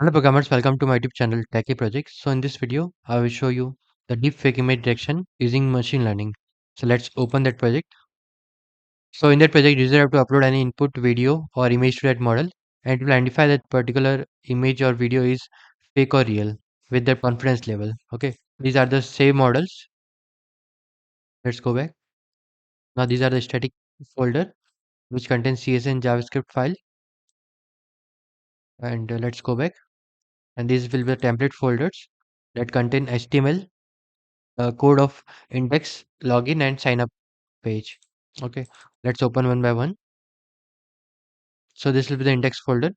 Hello programmers, welcome to my YouTube channel Techie Projects. So in this video, I will show you the deepfake image detection using machine learning. So let's open that project. So in that project, user have to upload any input video or image to that model, and it will identify that particular image or video is fake or real with their confidence level. Okay, these are the same models. Let's go back. Now these are the static folder which contains CSE and JavaScript file, and let's go back. And these will be the template folders that contain HTML, code of index, login, and sign up page. Okay, let's open one by one. So this will be the index folder.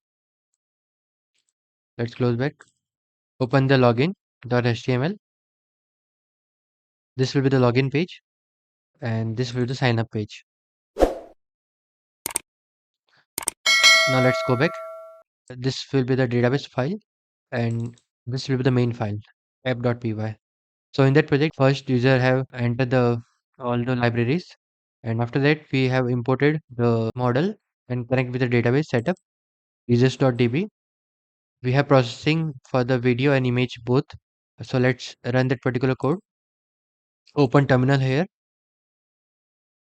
Let's close back. Open the login.html. This will be the login page, and this will be the sign up page. Now let's go back. This will be the database file, and this will be the main file app.py. So in that project, first user have entered the all the libraries, and after that we have imported the model and connect with the database setup users.db. We have processing for the video and image both. So let's run that particular code. Open terminal here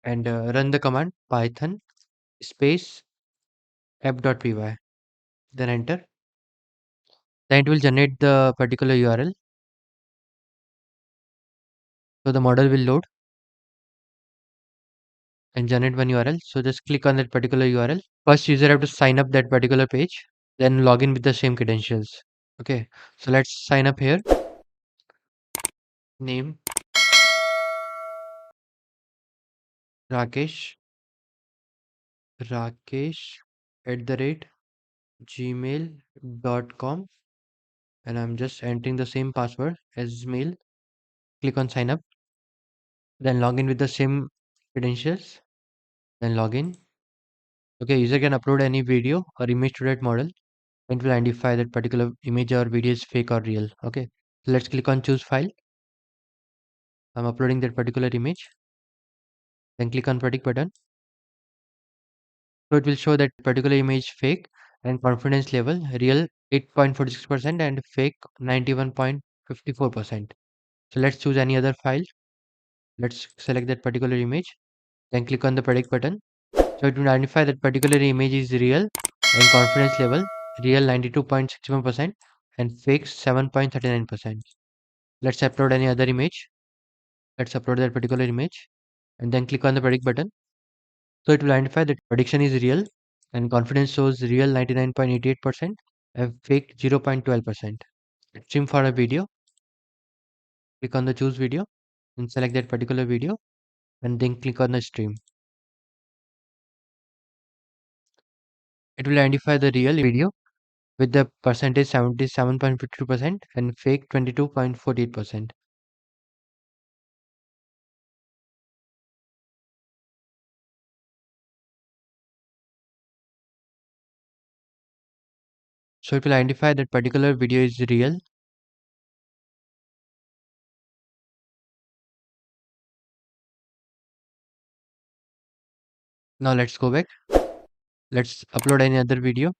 and run the command python space app.py. Then enter. Then it will generate the particular URL. So the model will load and generate one URL. So just click on that particular URL. First user have to sign up that particular page, then log in with the same credentials. Okay, so let's sign up here. Name Rakesh. Rakesh @gmail.com, and I'm just entering the same password as mail. Click on sign up, then log in with the same credentials, then log in. Okay, user can upload any video or image to that model and will identify that particular image or video is fake or real. Okay, so let's click on choose file. I'm uploading that particular image, then click on predict button. So it will show that particular image fake and confidence level real 8.46% and fake 91.54%. So let's choose any other file. Let's select that particular image, then click on the predict button. So it will identify that particular image is real and confidence level real 92.61% and fake 7.39%. Let's upload any other image. Let's upload that particular image and then click on the predict button. So it will identify that prediction is real and confidence shows real 99.88% and fake 0.12%. Stream for a video. Click on the choose video and select that particular video and then click on the stream. It will identify the real video with the percentage 77.52% and fake 22.48%. So it will identify that particular video is real. Now let's go back. Let's upload any other video.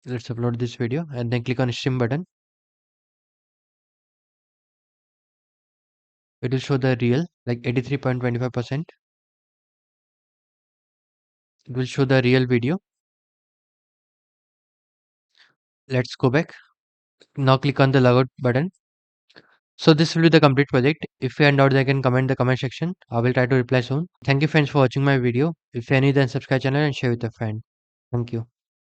Let's upload this video and then click on stream button. It will show the real like 83.25%. It will show the real video. Let's go back. Now click on the logout button. So this will be the complete project. If you have doubt, they can comment in the comment section. I will try to reply soon. Thank you friends for watching my video. If you are new, then subscribe channel and share with a friend. Thank you.